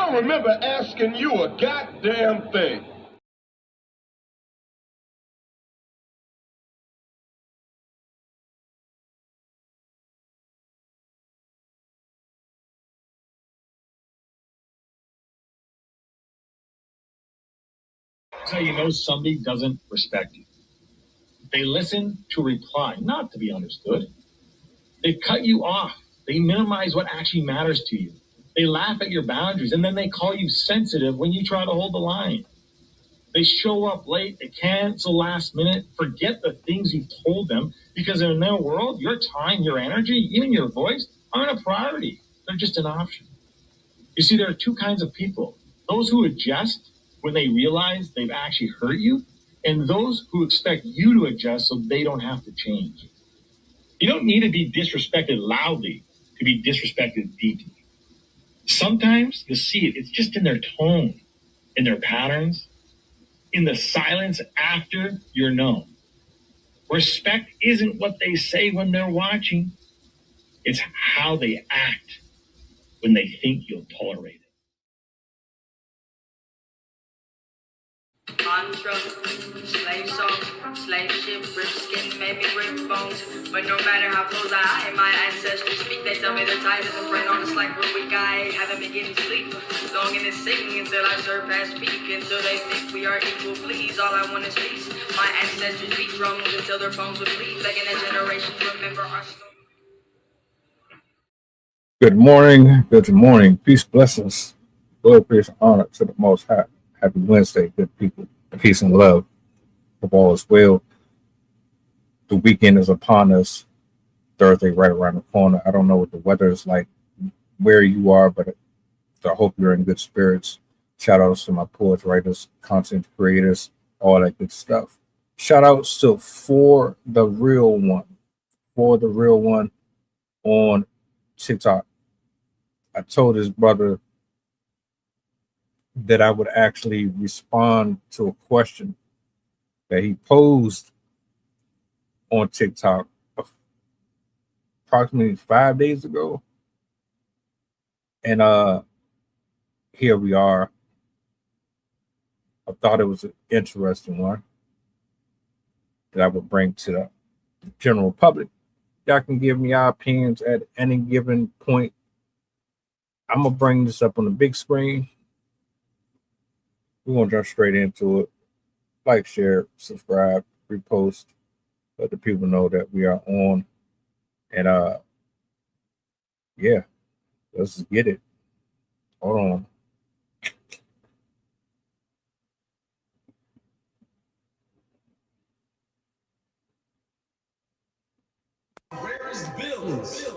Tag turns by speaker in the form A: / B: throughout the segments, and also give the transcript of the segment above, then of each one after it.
A: don't remember asking you a goddamn thing.
B: That's how you know somebody doesn't respect you. They listen to reply, not to be understood. They cut you off. They minimize what actually matters to you. They laugh at your boundaries, and then they call you sensitive when you try to hold the line. They show up late, they cancel last minute, forget the things you've told them, because in their world, your time, your energy, even your voice aren't a priority. They're just an option. You see, there are two kinds of people. Those who adjust when they realize they've actually hurt you, and those who expect you to adjust so they don't have to change. You don't need to be disrespected loudly to be disrespected deeply. Sometimes you'll see it. It's just in their tone, in their patterns, in the silence after you're known. Respect isn't what they say when they're watching. It's how they act when they think you'll tolerate it.
C: Mantra, slave song, slave ship, rip skin, maybe rip bones. But no matter how close I am, my ancestors speak. They tell me they're tired as a brain on us like we're weak. I haven't been getting sleep. Longing and singing until I surpass peak. Until they think we are equal, please. All I want is peace. My ancestors beat drums until their bones would bleed. Begging that generation to remember our story.
D: Good morning, peace, blessings, glory, praise, and honor to the Most High. Happy Wednesday, good people, peace and love. Hope all is well. The weekend is upon us. Thursday right around the corner. I don't know what the weather is like where you are, but I hope you're in good spirits. Shout outs to my poets, writers, content creators, all that good stuff. Shout outs to For the Real One on TikTok. I told his brother that I would actually respond to a question that he posed on TikTok approximately 5 days ago. And here we are. I thought it was an interesting one that I would bring to the general public. Y'all can give me your opinions at any given point. I'm going to bring this up on the big screen. We're going to jump straight into it. Like, share, subscribe, repost. Let the people know that we are on. And, yeah, let's just get it. Hold on.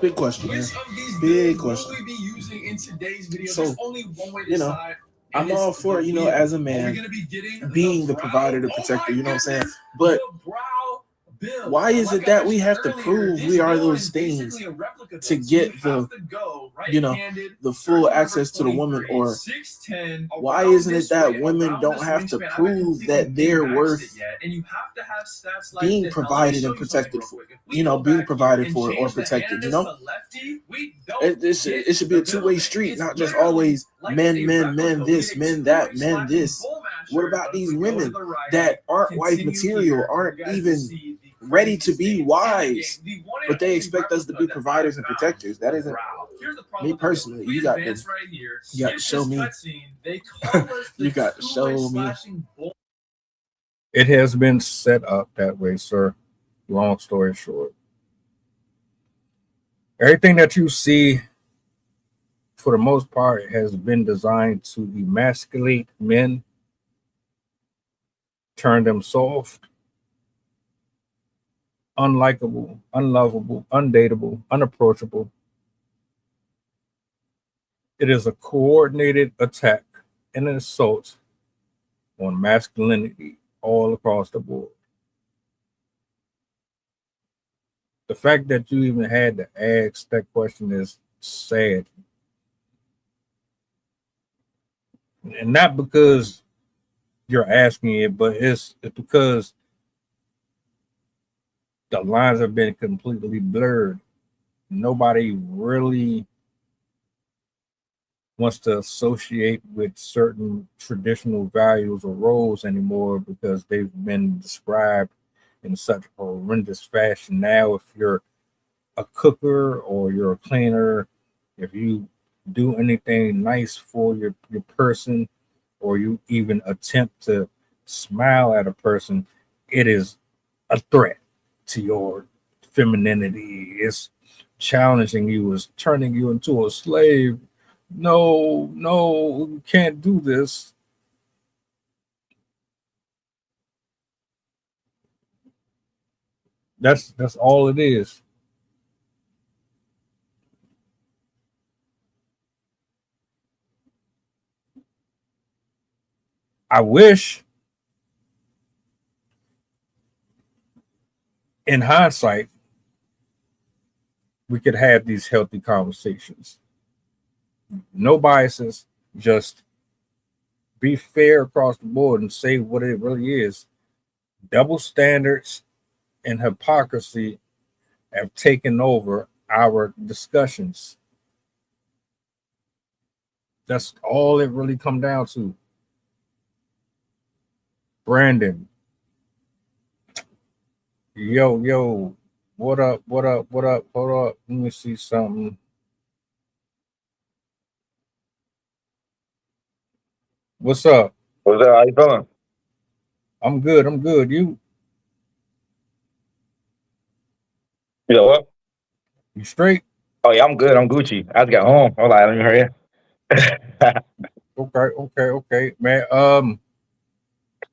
E: Big question, man. Big question. So, I'm all for, as a man, being the provider, the protector, you know what I'm saying? But why is it that we have to prove we are those things to get the full access to the woman? Or why isn't it that women don't have to prove that they're worth being provided and protected for, being provided for or protected, It should be a two-way street, not just always men, this, men, that, men, this. What about these women that aren't wife material, aren't even ready to be wives, but they expect us to be providers and protectors? That isn't me personally. You got to show me. You got to show me.
D: It has been set up that way, sir. Long story short. Everything that you see, for the most part, has been designed to emasculate men, turn them soft, unlikable, unlovable, undateable, unapproachable. It is a coordinated attack and an assault on masculinity all across the board. The fact that you even had to ask that question is sad. And not because you're asking it, but it's because the lines have been completely blurred. Nobody really wants to associate with certain traditional values or roles anymore because they've been described in such horrendous fashion. Now, if you're a cooker or you're a cleaner, if you do anything nice for your person, or you even attempt to smile at a person, it is a threat to your femininity. It's challenging you, it's turning you into a slave. No, no, you can't do this. That's all it is. I wish in hindsight we could have these healthy conversations. No biases, just be fair across the board and say what it really is. Double standards and hypocrisy have taken over our discussions. That's all it really come down to. Brandon, yo, what up, what up, what up, hold up, let me see something. What's up?
F: What's up? How you feeling?
D: I'm good.
F: You know what?
D: You straight?
F: Oh yeah, I'm good. I'm Gucci. I just got home. Hold on, let me hurry.
D: Okay, man.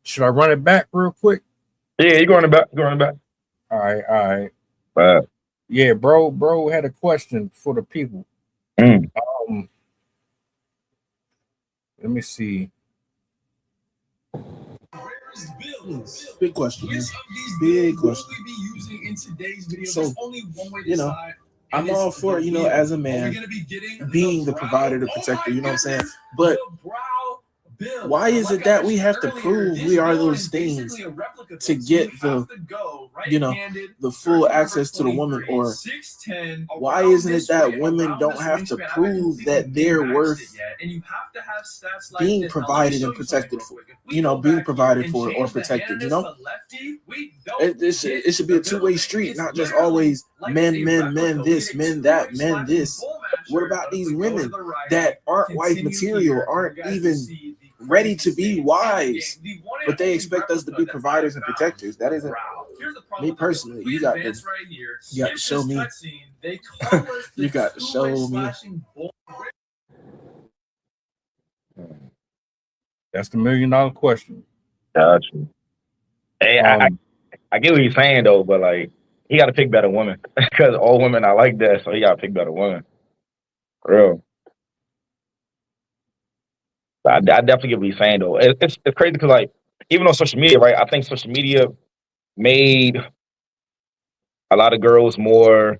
D: Should I run it back real quick?
F: Yeah, you going to back? You going to back?
D: All right.
F: Uh,
D: Yeah, bro had a question for the people.
F: mm.
D: Let me see.
E: Big question. Big question. So, I'm all for, as a man, being the provider, the protector, you know what I'm saying? But why is it that we have to prove we are those things to get the full access to the woman? Or why isn't it that women don't have to prove that they're worth being provided and protected for? Being provided for or protected, it should be a two-way street, not just always men this, men that, men this. What about these women that aren't wife material, aren't even ready to be wives, but they expect us to be providers and protectors? That isn't me personally. You got to show me. You got to show me.
D: That's the $1 million question.
F: Gotcha. Hey, I get what you're saying though, but like he got to pick better women because all women are like that, so he got to pick better women. For real. I definitely get what you're saying though. It's crazy because like even on social media, right? I think social media made a lot of girls more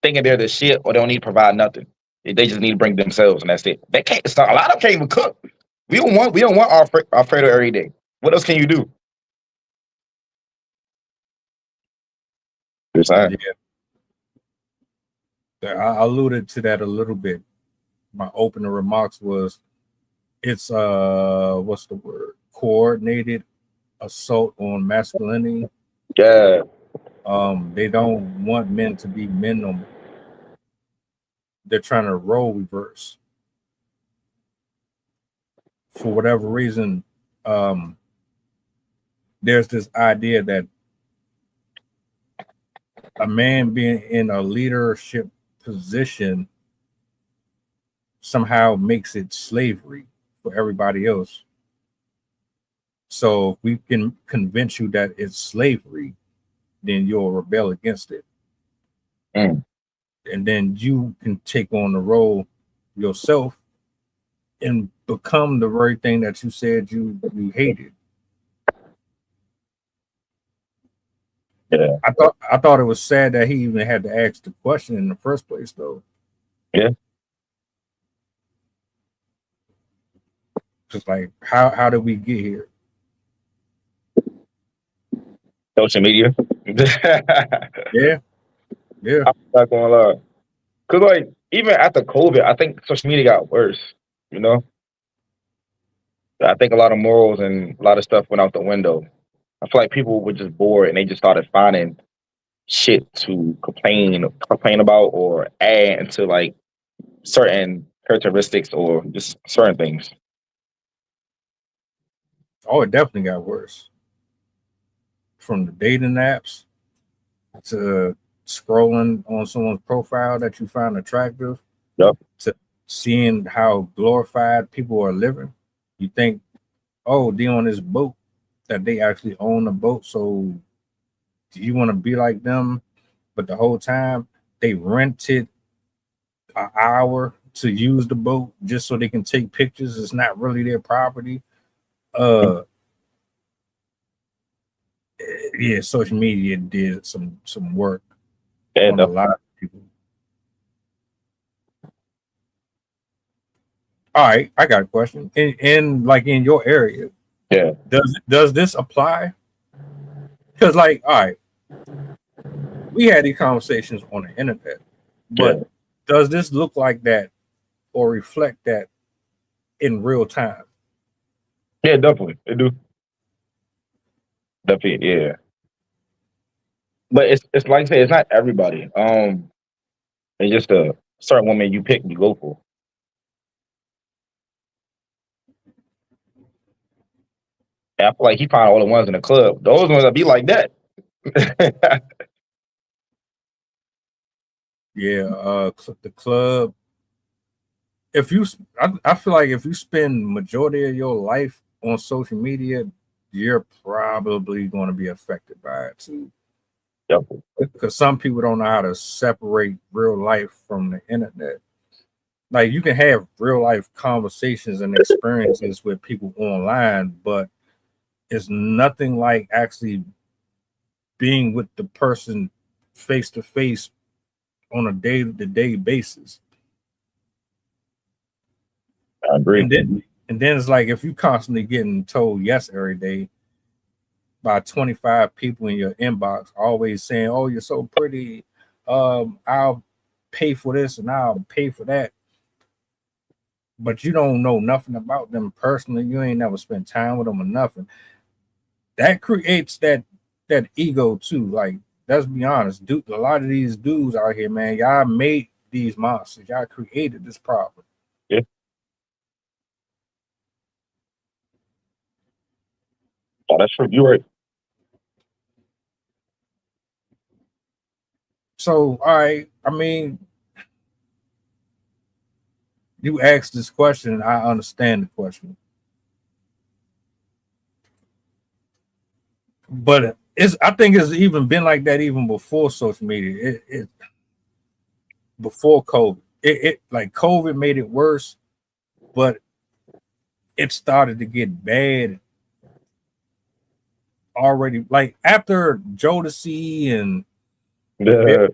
F: thinking they're the shit or they don't need to provide nothing. They just need to bring themselves and that's it. They can't. A lot of them can't even cook. We don't want Alfredo every day. What else can you do? You're saying?
D: Yeah. I alluded to that a little bit. My opening remarks was it's what's the word? Coordinated assault on masculinity.
F: Yeah.
D: They don't want men to be men no more. They're trying to role reverse. For whatever reason, there's this idea that a man being in a leadership position somehow makes it slavery for everybody else. So if we can convince you that it's slavery, then you'll rebel against it.
F: Mm.
D: And then you can take on the role yourself and become the very thing that you said you hated.
F: Yeah.
D: I thought it was sad that he even had to ask the question in the first place, though.
F: Yeah.
D: Just like how did we get here?
F: Social media.
D: Yeah.
F: I'm not gonna lie. Cause like even after COVID, I think social media got worse. You know, I think a lot of morals and a lot of stuff went out the window. I feel like people were just bored and they just started finding shit to complain about or add into like certain characteristics or just certain things.
D: Oh, it definitely got worse. From the dating apps to scrolling on someone's profile that you find attractive
F: Yep.
D: to seeing how glorified people are living. You think, oh, they on this boat that they actually own a boat, so do you want to be like them? But the whole time they rented an hour to use the boat just so they can take pictures. It's not really their property. Uh yeah, social media did some work
F: Yeah,
D: on a lot of people. All right, I got a question. In like in your area,
F: yeah,
D: does this apply? Because like, all right, we had these conversations on the internet,
F: yeah,
D: but does this look like that or reflect that in real time?
F: yeah, definitely. They do. Definitely, yeah. But it's like I say, it's not everybody. It's just a certain woman you pick, you go for. And I feel like he found all the ones in the club. Those ones that be like that.
D: Yeah, the club. If you, I feel like if you spend majority of your life on social media, you're probably going to be affected by it too.
F: Definitely.
D: Because some people don't know how to separate real life from the internet. Like you can have real life conversations and experiences with people online, but it's nothing like actually being with the person face to face on a day to day basis.
F: I agree.
D: And then it's like if you constantly getting told yes every day by 25 people in your inbox, always saying, "Oh, you're so pretty. I'll pay for this and I'll pay for that." But you don't know nothing about them personally. You ain't never spent time with them or nothing. That creates that ego too. Like, let's be honest, dude. A lot of these dudes out here, man, y'all made these monsters. Y'all created this problem.
F: Yeah, oh, that's true. You're right.
D: So, all right. I mean, you asked this question, and I understand the question. But it's I think it's even been like that even before social media. It before COVID. It like COVID made it worse, but it started to get bad already. Like after Jodeci and Bill
F: Yeah.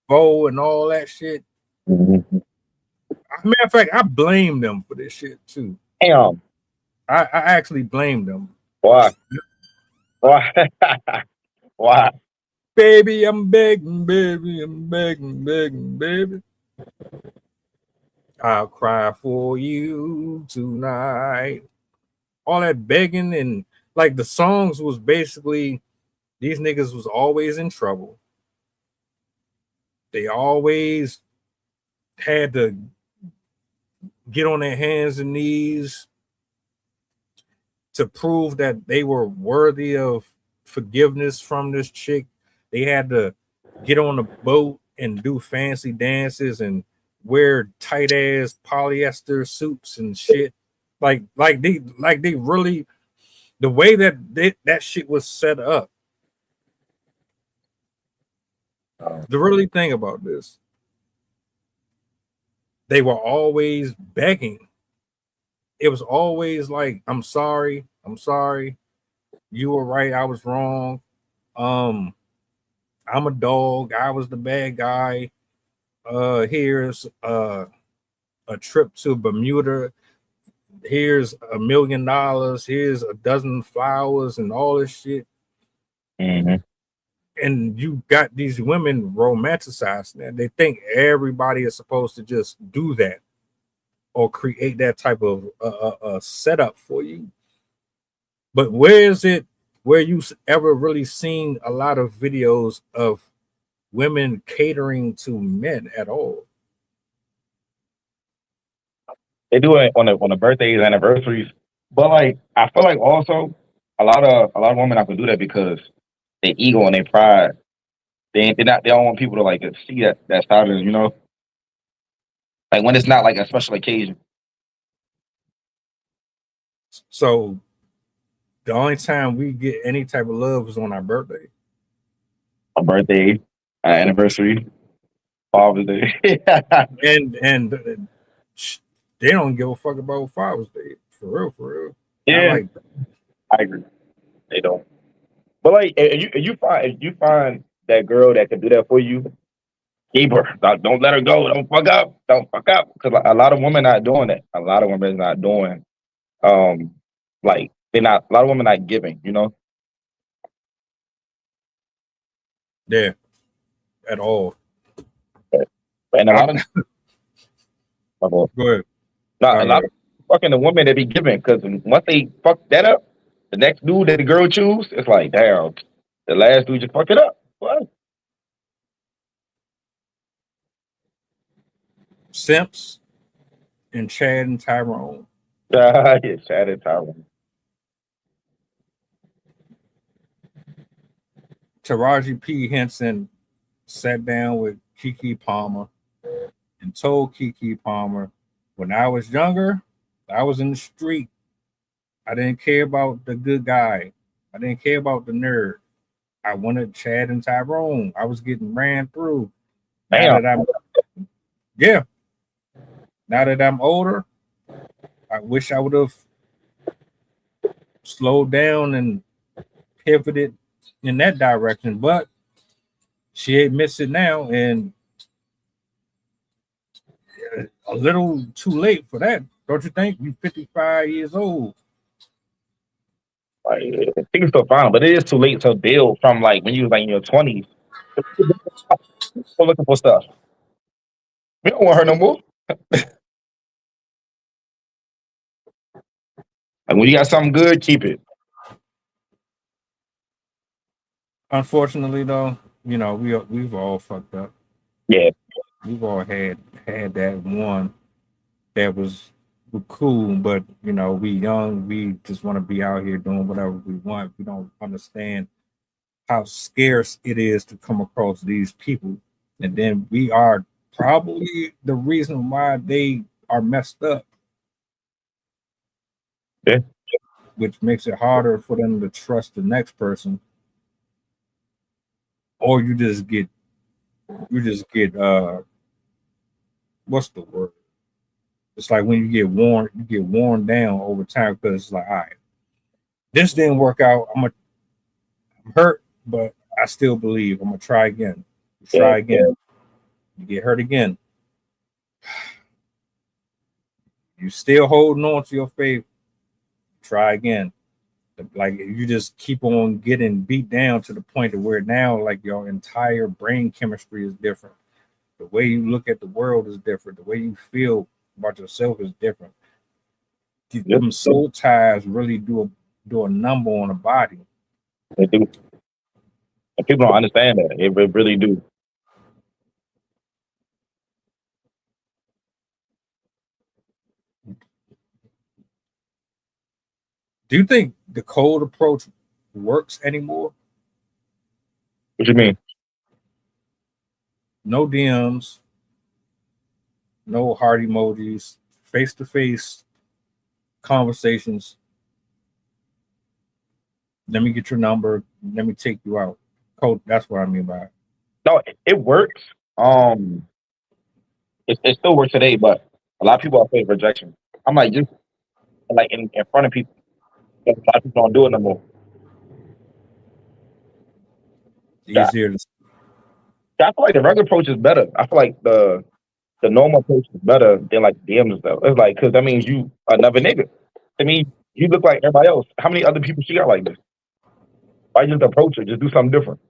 D: Bo and all that shit.
F: Mhm.
D: Matter of fact, I blame them for this shit too.
F: Damn.
D: I actually blame them.
F: Why? Why? Why?
D: Baby, I'm begging, baby, I'm begging, begging, baby. I'll cry for you tonight. All that begging and like the songs was basically these niggas was always in trouble. They always had to get on their hands and knees to prove that they were worthy of forgiveness from this chick. They had to get on the boat and do fancy dances and wear tight ass polyester suits and shit. Like they really the way that shit was set up.
F: Um,
D: The really thing about this, they were always begging. It was always like, I'm sorry, you were right, I was wrong. Um, I'm a dog, I was the bad guy. Here's a trip to Bermuda. Here's $1 million. Here's a dozen flowers and all this shit.
F: mhm.
D: And you got these women romanticized, and they think everybody is supposed to just do that or create that type of setup for you. But where is it where you ever really seen a lot of videos of women catering to men at all?
F: They do it on the birthdays, anniversaries. But like I feel like also a lot of women have to do that because their ego and their pride. They don't want people to like see that side of them. Like when it's not like a special occasion.
D: So the only time we get any type of love is on our birthday.
F: A birthday, anniversary, Father's Day.
D: And they don't give a fuck about Father's Day. For real, for real. I
F: Yeah,
D: like
F: I agree. They don't. But like, if you find that girl that can do that for you, keep her. Don't let her go. Don't fuck up. Don't fuck up. Because a lot of women not doing that. A lot of women is not doing. Um, like they're not. A lot of women not giving.
D: yeah, at all.
F: And a
D: I,
F: lot of
D: go ahead.
F: not a lot of fucking the women that be giving. Because once they fuck that up, the next dude that the girl choose, it's like damn. The last dude just fuck it up. What?
D: Simps and Chad and Tyrone.
F: Yeah, sad and Tyrone.
D: Taraji P. Henson sat down with Kiki Palmer and told Kiki Palmer, when I was younger, I was in the street. I didn't care about the good guy. I didn't care about the nerd. I wanted Chad and Tyrone. I was getting ran through. Now
F: Damn.
D: that I'm yeah, now that I'm older, I wish I would have slowed down and pivoted in that direction. But she admits it now, and a little too late for that, don't you think? You 55 years old.
F: Like, things still fine, but it is too late to build from like when you was like in your 20s. Still looking for stuff. We don't want her no more. Like when you got something good, keep it.
D: Unfortunately, though, we've all fucked up.
F: Yeah,
D: We've all had that one that was cool, but we young, we just want to be out here doing whatever we want. We don't understand how scarce it is to come across these people, and then we are probably the reason why they are messed up,
F: yeah.
D: which makes it harder for them to trust the next person, or you just get what's the word? It's like when you get worn down over time because it's like, all right, this didn't work out. I'm hurt, but I still believe. I'm gonna try again.
F: Yeah.
D: Try again. You get hurt again. You still holding on to your faith. Try again. Like you just keep on getting beat down to the point of where now, like your entire brain chemistry is different. The way you look at the world is different. The way you feel about yourself is different.
F: Yep.
D: Them soul ties really do a number on a body.
F: They do. And people don't understand that. They really do.
D: Do you think the cold approach works anymore?
F: What you mean?
D: No DMs, no heart emojis, face to face conversations. Let me get your number. Let me take you out. Cold. That's what I mean by it.
F: No, it works. It still works today, but a lot of people are afraid of rejection. I'm like just like in front of people. A lot of people don't do it no more. Yeah,
D: Easier to
F: I feel like the regular approach is better. I feel like the normal approach is better than like DMs and stuff. It's like because that means you another nigga. I mean, you look like everybody else. How many other people she got like this? Why just approach her? Just do something different.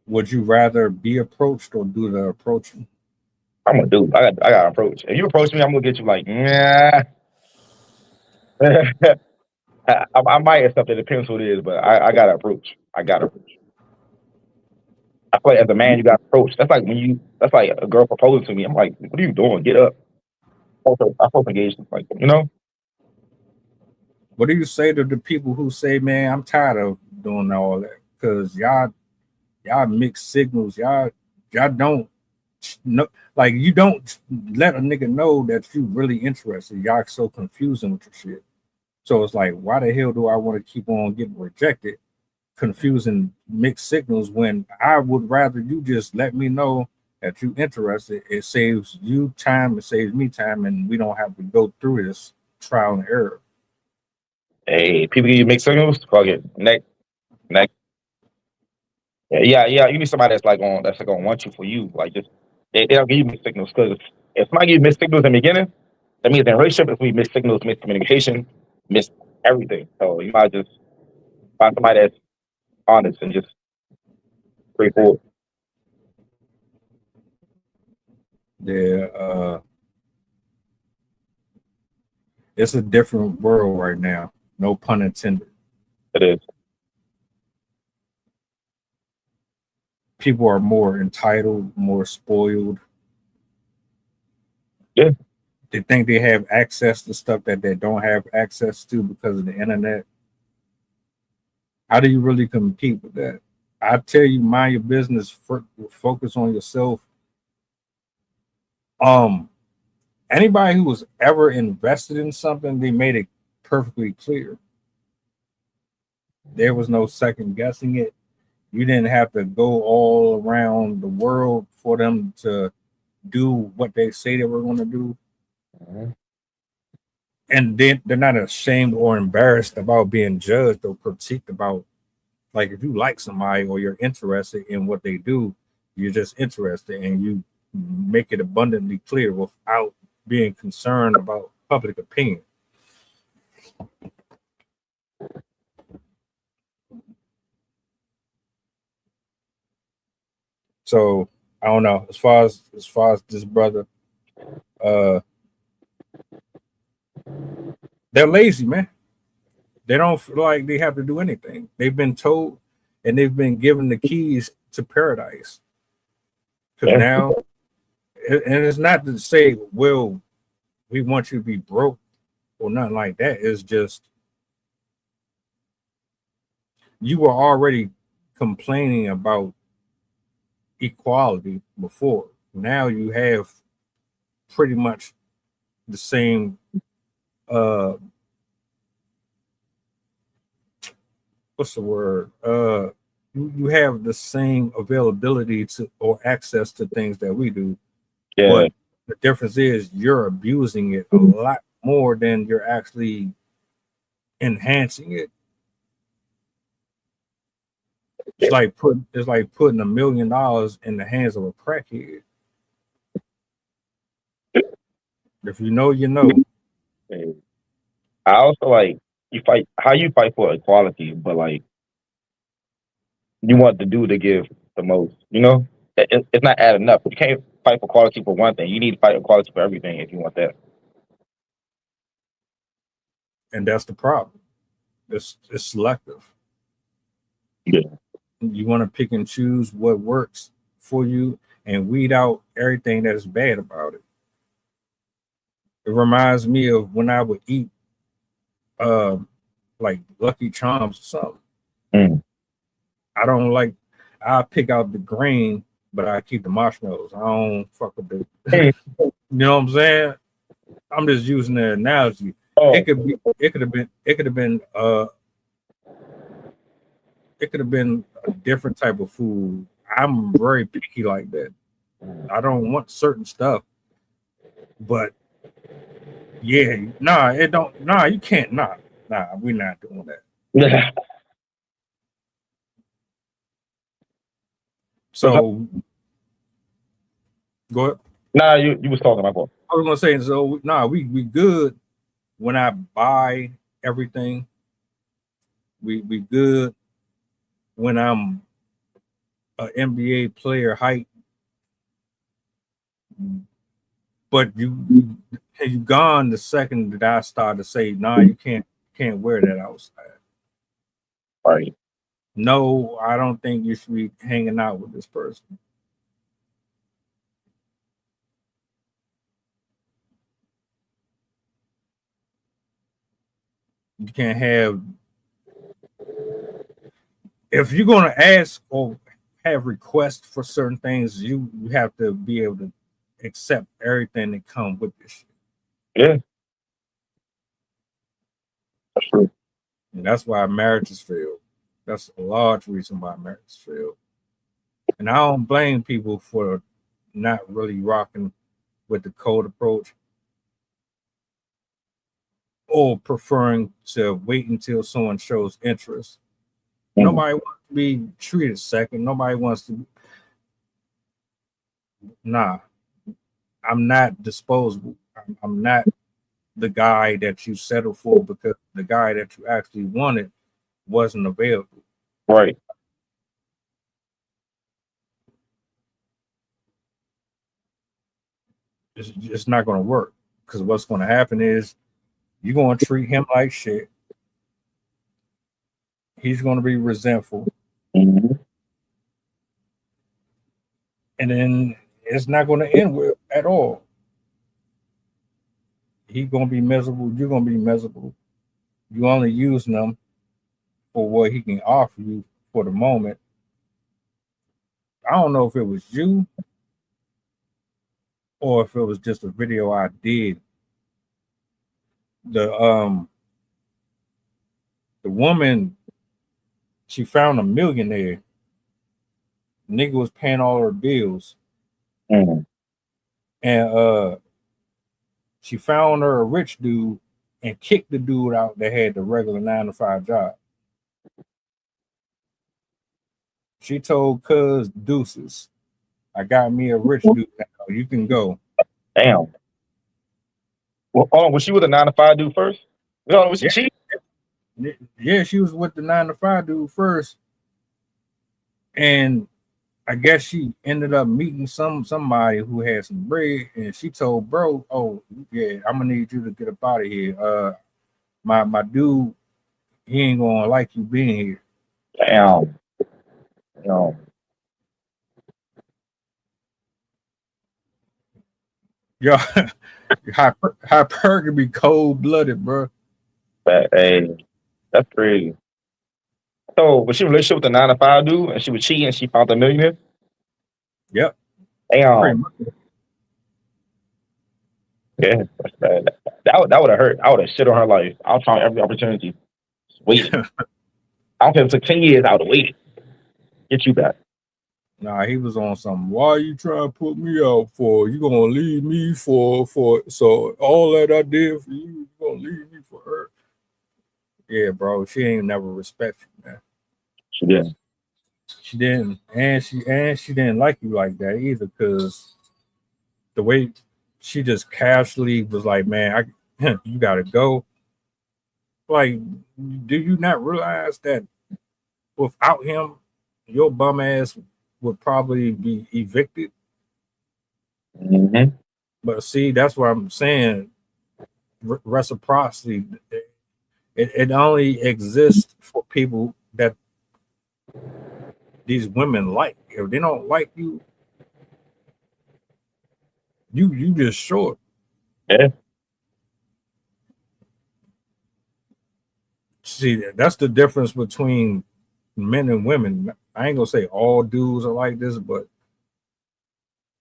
D: Would you rather be approached or do the approaching?
F: I'm gonna do. I got approach. If you approach me, I'm gonna get you like, yeah. I might accept it. Depends who it is, but I got to approach. I got to approach. I feel like as a man, you got to approach. That's like when you. That's like a girl proposing to me. I'm like, what are you doing? Get up. I feel engaged. Like
D: What do you say to the people who say, "Man, I'm tired of doing all that because y'all mix signals, y'all don't know, like you don't let a nigga know that you really interested. Y'all so confusing with your shit. So it's like, why the hell do I want to keep on getting rejected, confusing mixed signals when I would rather you just let me know that you interested. It saves you time, it saves me time, and we don't have to go through this trial and error.
F: hey, people give you mixed signals. Fuck it. Next. Yeah. You need somebody that's like gonna want you for you. Like just they don't give you mixed signals because if somebody give you mixed signals in the beginning, that means in a relationship, if we miss signals, miss communication, miss everything. So you might just find somebody that's honest and just straightforward.
D: Yeah, it's a different world right now. No pun intended.
F: It is.
D: People are more entitled, more spoiled.
F: Yeah.
D: They think they have access to stuff that they don't have access to because of the internet. How do you really compete with that? I tell you, mind your business, focus on yourself. Um, Anybody who was ever invested in something, they made it perfectly clear. There was no second guessing it. You didn't have to go all around the world for them to do what they say they were going to do.
F: Mhm.
D: And then they're not ashamed or embarrassed about being judged or critiqued about, like, if you like somebody or you're interested in what they do, you're just interested and you make it abundantly clear without being concerned about public opinion. So I don't know. As far as this brother, uh, they're lazy, man. They don't feel like they have to do anything. They've been told and they've been given the keys to paradise. Because
F: Yeah.
D: now, and it's not to say, well, we want you to be broke or nothing like that. It's just you were already complaining about equality before. Now you have pretty much the same what's the word? You have the same availability to or access to things that we do,
F: Yeah.
D: but the difference is you're abusing it a lot more than you're actually enhancing it. It's like putting $1 million in the hands of a crackhead. If you know, you know.
F: And I also like you fight how you fight for equality, but like you want the dude to give the most. It's not adding up. You can't fight for quality for one thing. You need to fight for quality for everything if you want that.
D: And that's the problem. It's selective.
F: Yeah.
D: You want to pick and choose what works for you and weed out everything that is bad about it. It reminds me of when I would eat um like Lucky Charms or something.
F: Mm.
D: I don't like I pick out the grain, but I keep the marshmallows. I don't fuck with the
F: Mm.
D: you know what I'm saying? I'm just using the analogy.
F: Oh,
D: It could have been a different type of food. I'm very picky like that. I don't want certain stuff, but yeah, nah, it don't nah, you can't we're not doing that.
F: yeah.
D: So go ahead.
F: Nah, you was talking about.
D: I was gonna say so nah, we good when I buy everything. We good when I'm a NBA player height, but you gone the second that I started to say, nah, you can't wear that outside.
F: Right.
D: No, I don't think you should be hanging out with this person. You can't have, if you're gonna ask or have requests for certain things, you have to be able to accept everything that comes with this shit.
F: Yeah. That's true.
D: And that's why marriages fail. That's a large reason why marriages fail. And I don't blame people for not really rocking with the cold approach or preferring to wait until someone shows interest. Nobody wants to be treated second. Nobody wants to. Nah, I'm not disposable. I'm not the guy that you settled for because the guy that you actually wanted wasn't available.
F: Right.
D: It's not going to work because what's going to happen is you're going to treat him like shit. He's going to be resentful.
F: Mm-hmm.
D: And then it's not going to end well at all. He's going to be miserable. You're going to be miserable. You only using them for what he can offer you for the moment. I don't know if it was you or if it was just a video I did. The woman, she found a millionaire. Nigga was paying all her bills.
F: Mm-hmm.
D: And she found her a rich dude and kicked the dude out that had the regular 9-to-5 job. She told Cuz deuces, I got me a rich dude now. You can go.
F: Damn. Well, hold on. Was she with a 9-to-5 dude first? No, was she cheating?
D: Yeah, she was with the 9-to-5 dude first. And I guess she ended up meeting somebody who had some bread, and she told bro, "Oh yeah, I'm gonna need you to get up out of here. My dude, he ain't gonna like you being here."
F: Damn. No.
D: Yo, hypergamy cold blooded, bro.
F: Hey, that's crazy. So, was she in a relationship with a 9-to-5 dude, and she was cheating, and she found a millionaire?
D: Yep,
F: Damn.
D: pretty much.
F: Yeah, that's bad. That would have hurt. I would have shit on her life. I'll try every opportunity. Just waiting. I don't care if it took 10 years. I would have waited. Get you back.
D: Nah, he was on something. Why you trying to put me out for? You gonna leave me for so all that I did for you gonna leave me for her? Yeah, bro, she ain't never respect you, man.
F: She didn't.
D: She didn't, and she didn't like you like that either, because the way she just casually was like, "Man, you gotta go." Like, do you not realize that without him, your bum ass would probably be evicted?
F: Mm-hmm.
D: But see, that's what I'm saying. Reciprocity, it only exists for people that these women like. If they don't like you, you just short.
F: Yeah.
D: See, that's the difference between men and women. I ain't gonna say all dudes are like this, but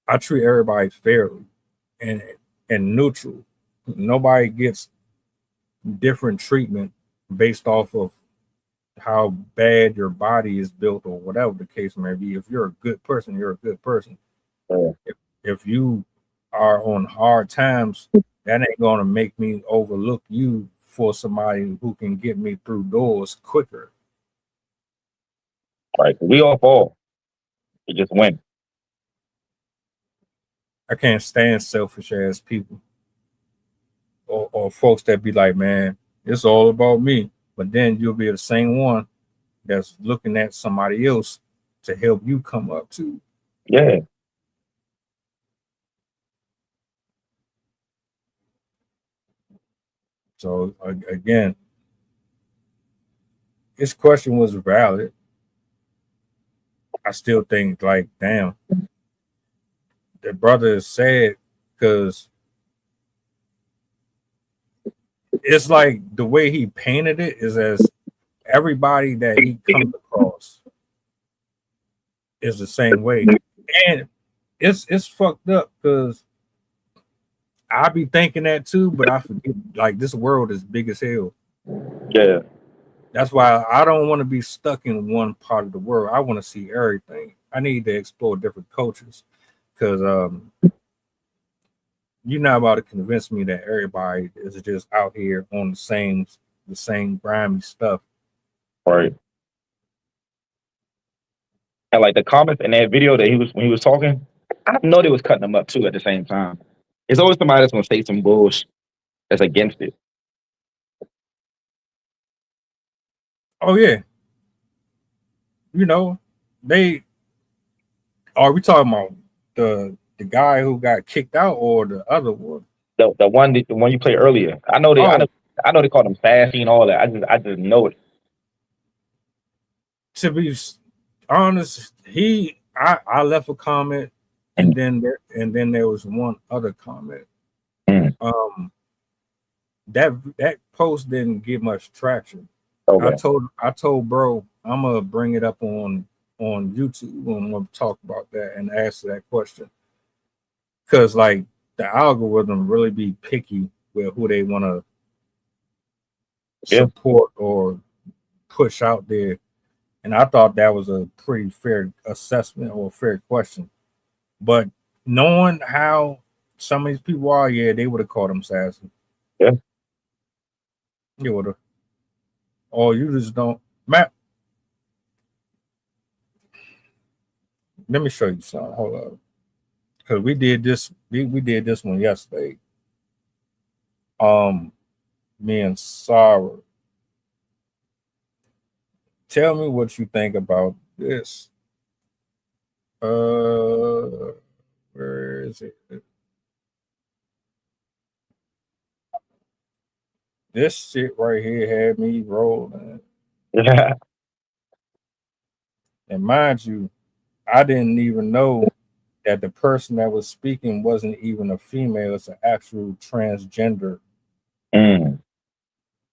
D: I treat everybody fairly and neutral. Nobody gets different treatment based off of how bad your body is built or whatever the case may be. If you're a good person, you're a good person.
F: Yeah.
D: If you are on hard times, that ain't gonna make me overlook you for somebody who can get me through doors quicker.
F: Right. We all fall. We just win.
D: I can't stand selfish ass people or folks that be like, man, it's all about me. But then you'll be the same one that's looking at somebody else to help you come up too.
F: Yeah.
D: So again, his question was valid. I still think like, damn, the brother is sad because it's like the way he painted it is as everybody that he comes across is the same way, and it's fucked up because I be thinking that too, but I forget like this world is big as hell.
F: Yeah.
D: That's why I don't want to be stuck in one part of the world. I want to see everything. I need to explore different cultures because you're not about to convince me that everybody is just out here on the same grimy stuff.
F: Right. And like the comments in that video that when he was talking, I know they was cutting him up too at the same time. It's always somebody that's gonna say some bullshit that's against it.
D: Oh yeah. You know, are we talking about the guy who got kicked out or the other one?
F: The one you played earlier. I know they called him sassy and all that. I just know it.
D: To be honest, I left a comment and then there was one other comment. That post didn't get much traction. Okay. I told bro I'm gonna bring it up on YouTube when I'm gonna talk about that and answer that question. Cause like the algorithm really be picky with who they want to support or push out there. And I thought that was a pretty fair assessment or fair question. But knowing how some of these people are, yeah, they would have called him sassy.
F: Yeah.
D: You would have. Oh, you just don't. Matt, let me show you something. Hold up. Because we did this one yesterday. Me and Sarah. Tell me what you think about this. Where is it? This shit right here had me rolling.
F: Yeah.
D: And mind you, I didn't even know that the person that was speaking wasn't even a female, it's an actual transgender.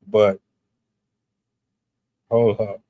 D: But hold up.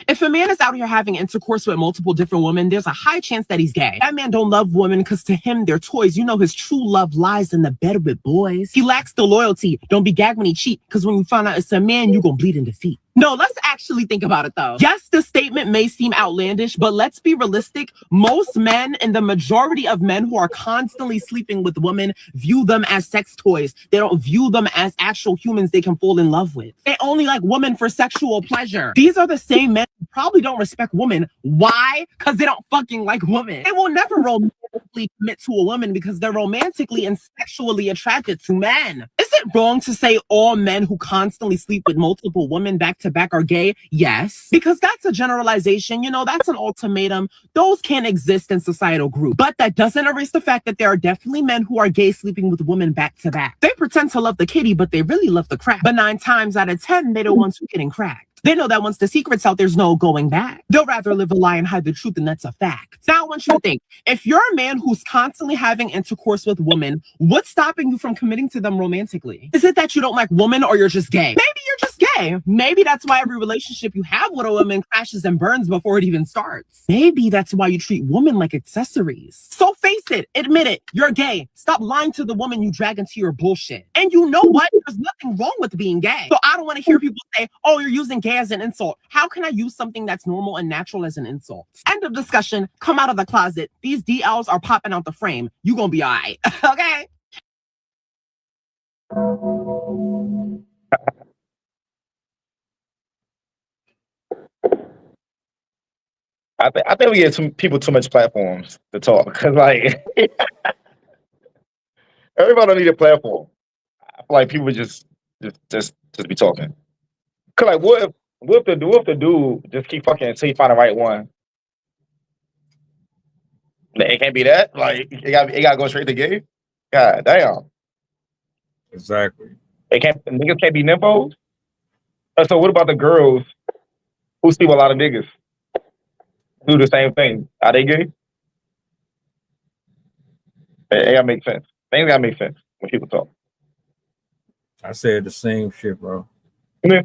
G: If a man is out here having intercourse with multiple different women, there's a high chance that he's gay. That man don't love women because to him, they're toys. You know his true love lies in the bed with boys. He lacks the loyalty. Don't be gagged when he cheat, because when you find out it's a man, you gonna bleed in defeat. No, let's actually think about it though. Yes, the statement may seem outlandish, but let's be realistic. Most men and the majority of men who are constantly sleeping with women view them as sex toys. They don't view them as actual humans they can fall in love with. They only like women for sexual pleasure. These are the same men who probably don't respect women. Why? Because they don't fucking like women. They will never romantically commit to a woman because they're romantically and sexually attracted to men. Is it wrong to say all men who constantly sleep with multiple women back to back are gay? Yes, because that's a generalization. You know, that's an ultimatum. Those can't exist in societal groups. But that doesn't erase the fact that there are definitely men who are gay sleeping with women back to back. They pretend to love the kitty, but they really love the crack. But 9 times out of 10, they don't want to getting cracked. They know that once the secret's out, there's no going back. They'll rather live a lie and hide the truth, and that's a fact. Now, I want you to think, if you're a man who's constantly having intercourse with women, what's stopping you from committing to them romantically? Is it that you don't like women or you're just gay? Maybe you're just gay. Maybe that's why every relationship you have with a woman crashes and burns before it even starts. Maybe that's why you treat women like accessories. So face it, admit it, you're gay. Stop lying to the woman you drag into your bullshit. And you know what? There's nothing wrong with being gay. So I don't want to hear people say, oh, you're using gay as an insult. How can I use something that's normal and natural as an insult? End of discussion. Come out of the closet. These DLs are popping out the frame. You gonna be all right. Okay?
F: I think we give people too much platforms to talk because like everybody don't need a platform. I feel like people just Just be talking. Cause like, what if the dude just keep fucking until he find the right one? It can't be that. Like, it got to go straight to gay. God damn.
D: Exactly.
F: Niggas can't be nymphos. So what about the girls who sleep with a lot of niggas? Do the same thing. Are they gay? It gotta make sense. Things gotta make sense when people talk.
D: I said the same shit, bro.
F: Yeah.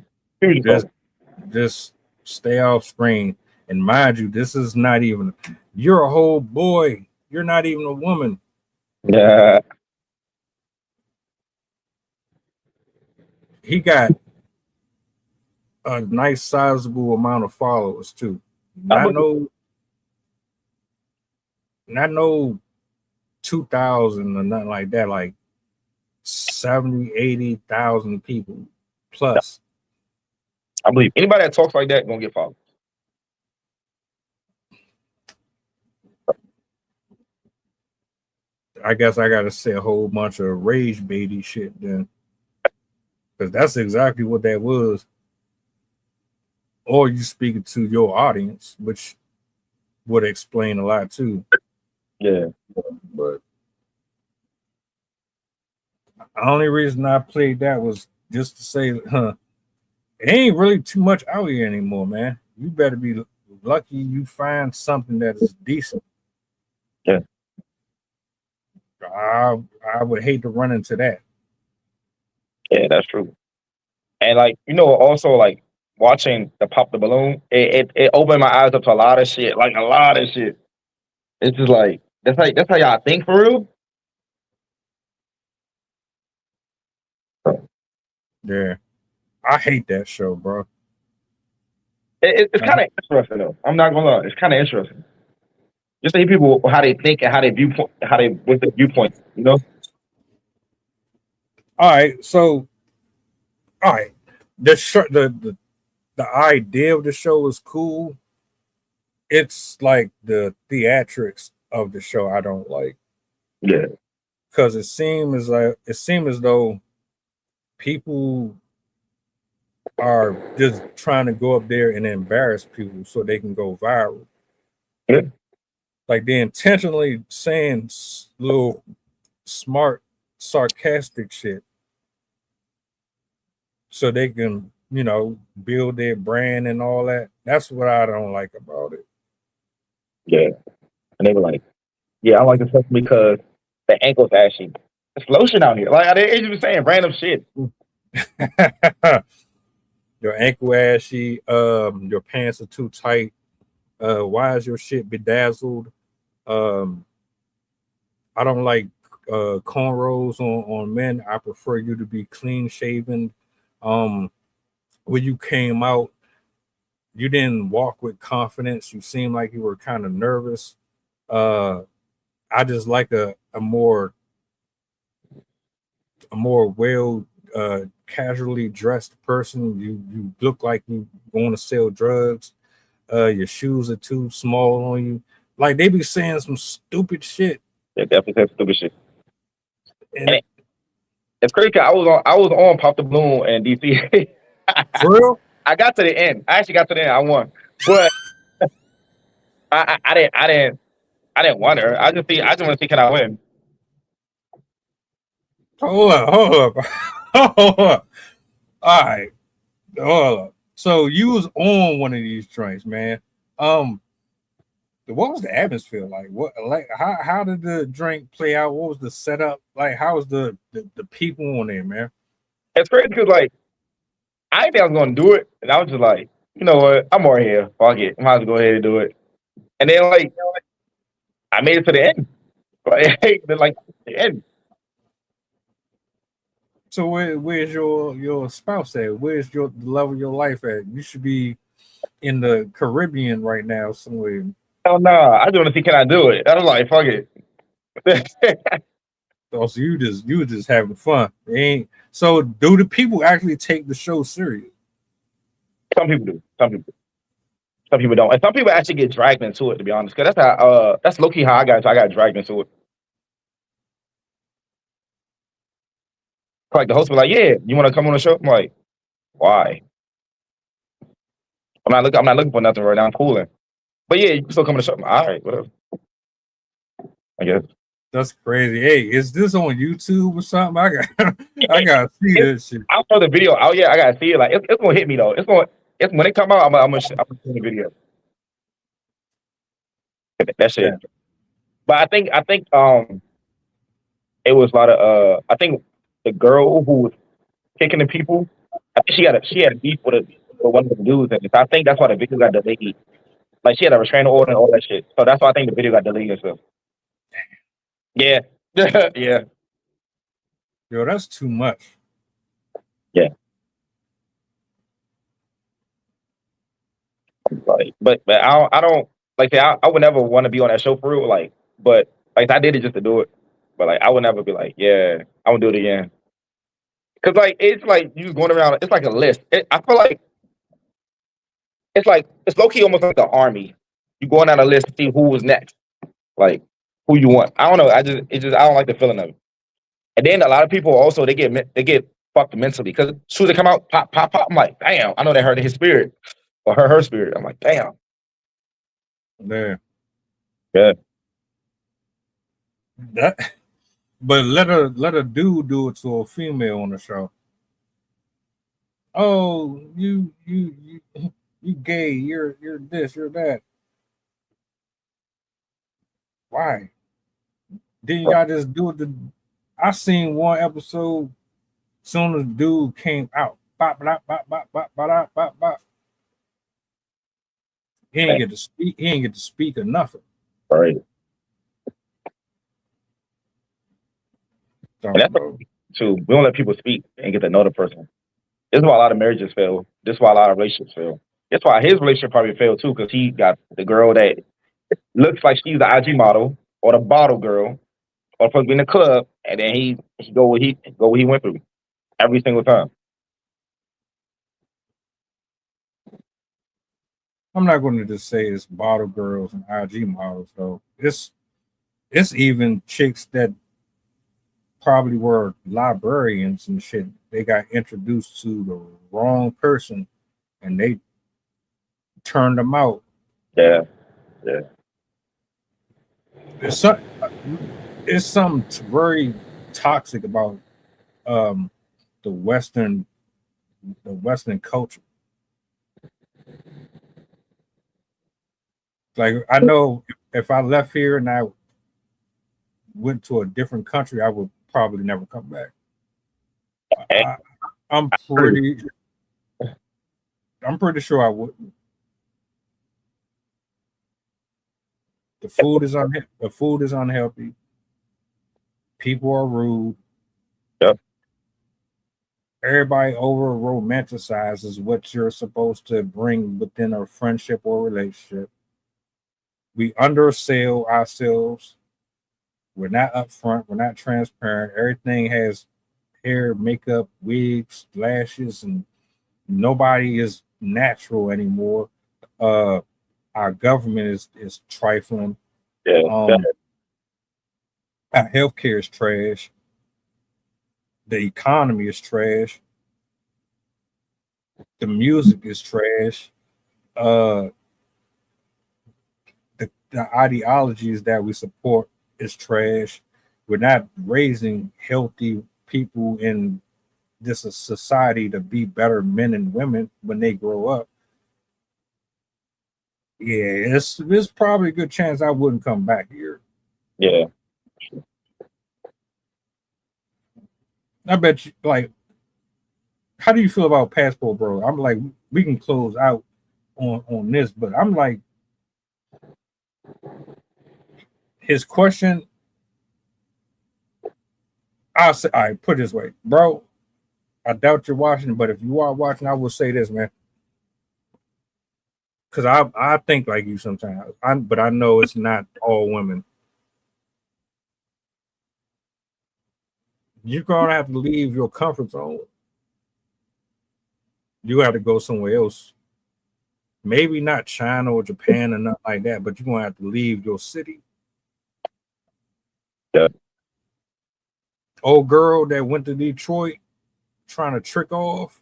D: Just stay off screen. And mind you, this is not even, you're a whole boy. You're not even a woman.
F: Yeah.
D: He got a nice sizable amount of followers too. Not no 2,000 or nothing like that, like 70, 80,000 people plus.
F: I believe anybody that talks like that gonna get followed.
D: I guess I gotta say a whole bunch of rage baity shit then. Because that's exactly what that was. Or you speaking to your audience, which would explain a lot too.
F: Yeah.
D: But the only reason I played that was just to say, it ain't really too much out here anymore, man. You better be lucky you find something that is decent.
F: Yeah.
D: I would hate to run into that.
F: Yeah, that's true. And like, also like watching the Pop the Balloon, it opened my eyes up to a lot of shit. Like a lot of shit. It's just like that's how y'all think for real.
D: Yeah. I hate that show, bro.
F: It's kind of interesting though. I'm not gonna lie. It's kind of interesting. Just to hear people how they think and how they with the viewpoint,
D: All right, so the idea of the show is cool. It's like the theatrics of the show I don't like.
F: Yeah.
D: Because it seems as though people are just trying to go up there and embarrass people so they can go viral.
F: Yeah.
D: Like they're intentionally saying little smart, sarcastic shit so they can, build their brand and all that. That's what I don't like about it.
F: Yeah. And they were like, yeah, I like this stuff because the ankle's ashy. It's lotion out here. Like they just saying random shit.
D: Your ankle ashy, your pants are too tight. Why is your shit bedazzled? I don't like cornrows on men. I prefer you to be clean shaven. When you came out, you didn't walk with confidence. You seemed like you were kind of nervous. I just like a more well casually dressed person. You look like you want to sell drugs. Your shoes are too small on you. Like they be saying some stupid shit.
F: Yeah, definitely said stupid shit. And it's crazy. I was on Pop the Balloon and DC.
D: For real?
F: I got to the end. I actually got to the end. I won, but I didn't want her. I just want to see can I win.
D: Hold up. All right, hold up. So you was on one of these joints, man. What was the atmosphere like? How did the drink play out? What was the setup like? How was the people on there, man?
F: It's crazy because like I didn't think I was gonna do it, and I was just like, you know what? I'm already here. Fuck it. I might as well go ahead and do it. And then like I made it to the end. Like the end.
D: So where's your spouse at? Where's the love of your life at? You should be in the Caribbean right now somewhere.
F: Hell no, I just want to see can I do it. I was like, fuck it.
D: So you were just having fun. So do the people actually take the show serious?
F: Some people do. Some people don't. And some people actually get dragged into it, to be honest. Because that's low key how I got dragged into it. Like the host was like, "Yeah, you want to come on the show?" I'm like, "Why? I'm not looking for nothing right now. I'm cooling." But yeah, you can still come on the show. All right, whatever. I guess.
D: That's crazy. Hey, is this on YouTube or something? I gotta see this shit.
F: I'll throw the video. Oh yeah, I gotta see it. Like it's gonna hit me though. It's when it come out. I'm gonna show the video. That shit.
D: Yeah.
F: But I think it was a lot of I think the girl who was kicking the people. I think she had a beef with one of the dudes, and so I think that's why the video got deleted. Like she had a restraining order and all that shit. So that's why I think the video got deleted. So yeah, yeah,
D: Yo, that's too much.
F: yeah. Like, but I don't like say I would never want to be on that show for real. Like, but like I did it just to do it. But like I would never be like, yeah, I would do it again. Cause like it's like you going around. It's like a list. I feel like it's low key almost like the army. You going down a list to see who was next, like who you want. I don't know. I don't like the feeling of it. And then a lot of people also they get fucked mentally because as soon as they come out, pop, pop, pop. I'm like, damn. I know they hurt his spirit or her spirit. I'm like, damn.
D: Yeah.
F: Yeah.
D: That, but let a dude do it to a female on the show. Oh, you gay, you're this, you're that. Why? Didn't y'all just do it I seen one episode soon as dude came out. Bop, bop, bop, bop, bop, bop, bop, bop. He ain't get to speak, or nothing.
F: Right. And that's too. We don't let people speak and get to know the person. This is why a lot of marriages fail. This is why a lot of relationships fail. That's why his relationship probably failed too, because he got the girl that looks like she's the IG model or the bottle girl or supposed to be in the club, and then he go what he went through every single time.
D: I'm not going to just say it's bottle girls and IG models though. It's even chicks that probably were librarians and shit. They got introduced to the wrong person and they turned them out.
F: Yeah.
D: It's something very toxic about the Western culture. Like I know if I left here and I went to a different country, I would probably never come back. I'm pretty sure I wouldn't. The food is unhealthy. People are rude.
F: Yep.
D: Everybody over romanticizes what you're supposed to bring within a friendship or relationship. We undersell ourselves. We're not upfront. We're not transparent. Everything has hair, makeup, wigs, lashes, and nobody is natural anymore. Our government is trifling.
F: Yeah.
D: Our healthcare is trash. The economy is trash. The music is trash. The ideologies that we support is trash. We're not raising healthy people in this society to be better men and women when they grow up. Yeah, it's probably a good chance I wouldn't come back here.
F: Yeah.
D: I bet you, like, how do you feel about Passport Bro? I'm like, we can close out on this, but I'm like, his question, I'll say, all right, put it this way, bro. I doubt you're watching, but if you are watching, I will say this, man. Because I think like you sometimes, but I know it's not all women. You're going to have to leave your comfort zone. You have to go somewhere else. Maybe not China or Japan or nothing like that, but you're going to have to leave your city.
F: Yeah.
D: Old girl that went to Detroit trying to trick off,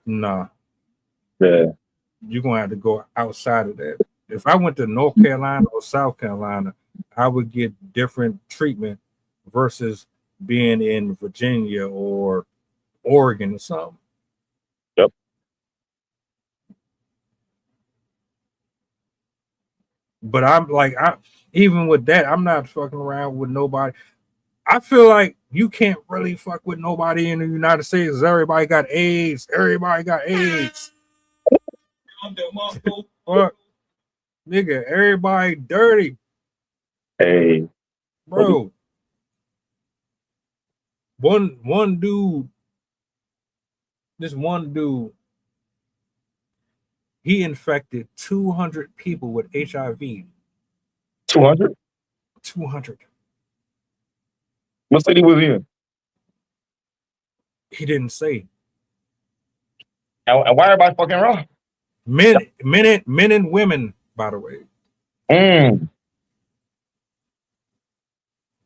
D: nah.
F: Yeah.
D: You're gonna have to go outside of that. If I went to North Carolina or South Carolina, I would get different treatment versus being in Virginia or Oregon or something.
F: Yep.
D: But I'm like, even with that, I'm not fucking around with nobody. I feel like you can't really fuck with nobody in the United States. Everybody got AIDS. Everybody got AIDS. Fuck, nigga, everybody dirty,
F: Hey.
D: bro. One dude, this one dude, he infected 200 people with HIV.
F: 200?
D: 200.
F: What city was he in?
D: He didn't say.
F: And why everybody fucking wrong?
D: Men and women, by the way.
F: Mm.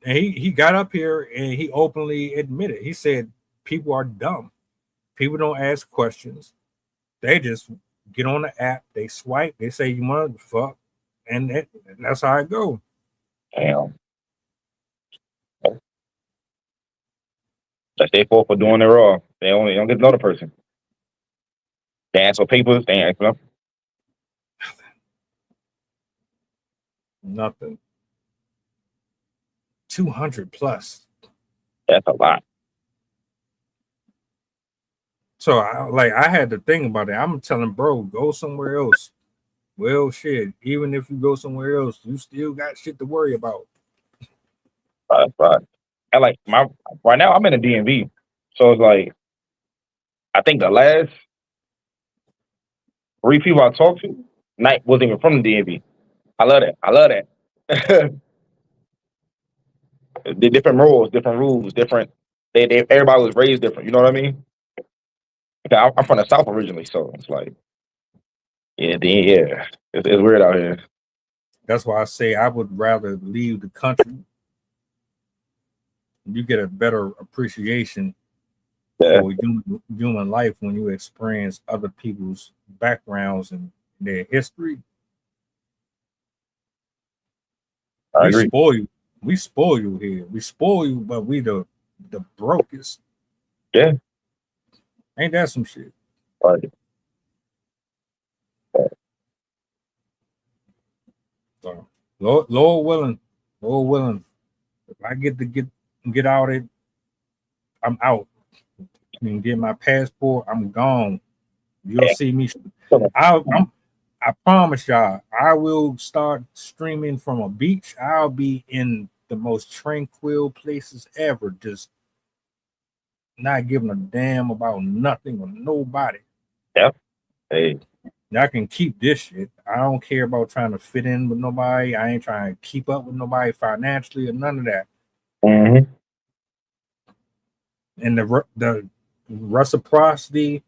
D: And he got up here and he openly admitted. He said people are dumb. People don't ask questions. They just get on the app, they swipe, they say you want to fuck, and that's how it go.
F: Damn. That's their fault for doing it wrong. They don't get another person. They ask for papers, they ask for them.
D: Nothing. 200 plus.
F: That's a lot.
D: So I had to think about it. I'm telling bro, go somewhere else. Well, shit. Even if you go somewhere else, you still got shit to worry about.
F: That's right. And like right now, I'm in the DMV, so it's like I think the last 3 people I talked to, night wasn't even from the DMV. I love that. The different rules, different. They everybody was raised different. You know what I mean? I'm from the South originally, so it's like, it's weird out here.
D: That's why I say I would rather leave the country. You get a better appreciation for human life when you experience other people's backgrounds and their history.
F: I agree.
D: We spoil you here. We spoil you, but we the brokest.
F: Yeah.
D: Ain't that some shit?
F: Right.
D: So, Lord willing, if I get to get out it, I'm out. And get my passport, I'm gone. You'll see me. I promise y'all, I will start streaming from a beach. I'll be in the most tranquil places ever, just not giving a damn about nothing or nobody.
F: Yeah. Hey.
D: I can keep this shit. I don't care about trying to fit in with nobody. I ain't trying to keep up with nobody financially or none of that.
F: Mm-hmm.
D: And the reciprocity,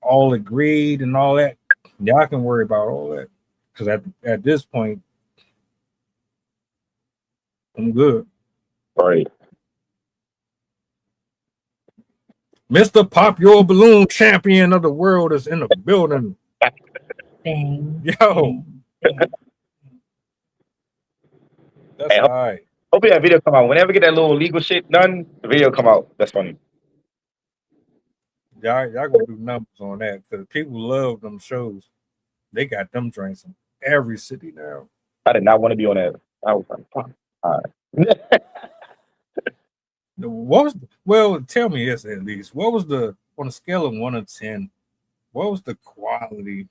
D: all agreed and all that. Y'all can worry about all that. Because at this point, I'm good.
F: Right.
D: Mr. Pop Your Balloon champion of the world is in the building.
H: Bang.
D: Yo.
H: Bang.
D: That's all right.
F: Hopefully that video come out. Whenever we get that little legal shit done, the video come out. That's funny.
D: Y'all gonna do numbers on that because people love them shows. They got them drinks in every city now.
F: I did not want to be on that. I was like, fuck. All right.
D: Well, tell me this at least. What was on a scale of 1 to 10? What was the quality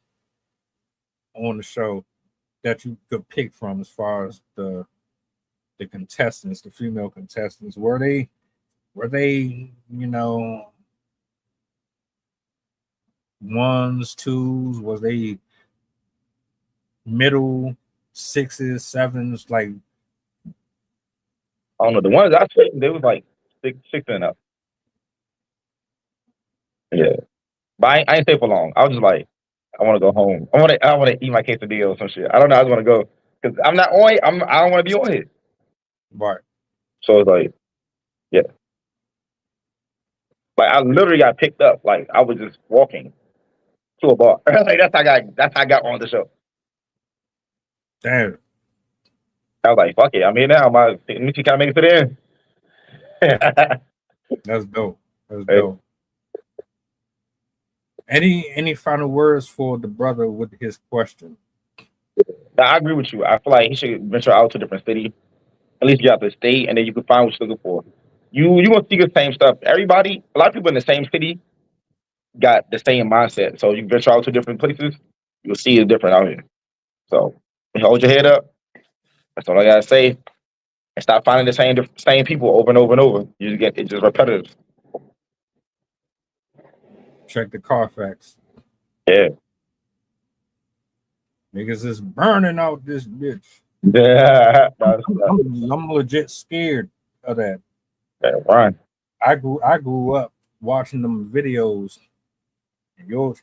D: on the show that you could pick from as far as the contestants, the female contestants? Were they, you know, ones, twos? Was they middle, sixes, sevens? Like,
F: I don't know. The ones I seen, they was like six and up. Yeah, but I ain't stay for long. I was just like, I want to go home. I want to eat my quesadilla or some shit. I don't know. I just want to go because I'm not on. I don't want to be on it.
D: Right.
F: So it's like, yeah, like I literally got picked up. Like I was just walking to a bar. Like that's how I got on the show.
D: Damn,
F: I was like, fuck it, I'm here now. Let me see, can I make it to the end?
D: that's dope. That's
F: Hey,
D: dope. Any final words for the brother with his question?
F: I agree with you. I feel like he should venture out to a different city, at least get out the state, and then you can find what you're looking for. You gonna see the same stuff. Everybody, a lot of people in the same city got the same mindset. So you venture out to different places, you'll see it's different out here. So hold your head up. That's all I gotta say. And stop finding the same people over and over and over. You just get it's just repetitive.
D: Check the Carfax.
F: Yeah.
D: Niggas is burning out this bitch.
F: Yeah.
D: I'm legit scared of that.
F: Ryan.
D: I grew up watching them videos. And your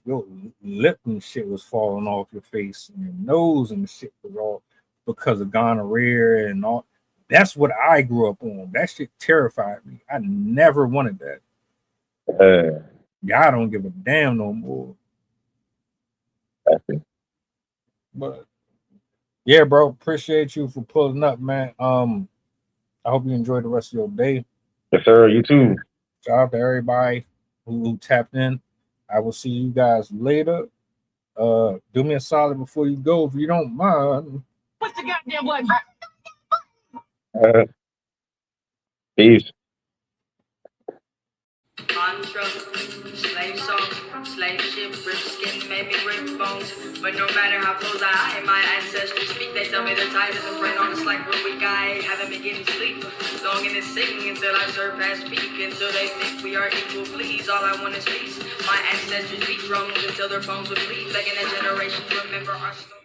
D: lip and shit was falling off your face, and your nose and shit was all because of gonorrhea and all. That's what I grew up on. That shit terrified me. I never wanted that. Y'all don't give a damn no more. But yeah, bro, appreciate you for pulling up, man. I hope you enjoy the rest of your day.
F: Yes, sir. You too.
D: Shout out to everybody who tapped in. I will see you guys later. Do me a solid before you go, if you don't mind.
C: What's the goddamn button?
F: Peace.
C: Mantra, slave song, slave ship, rip skin, maybe rip bones. But no matter how close I am, my ancestors speak. They tell me they're tired as a friend on us like real weak. I haven't been getting sleep. Longing to sing until I surpass peak. Until they think we are equal, please. All I want is peace. My ancestors beat drums until their bones would bleed. Begging a generation to remember our story.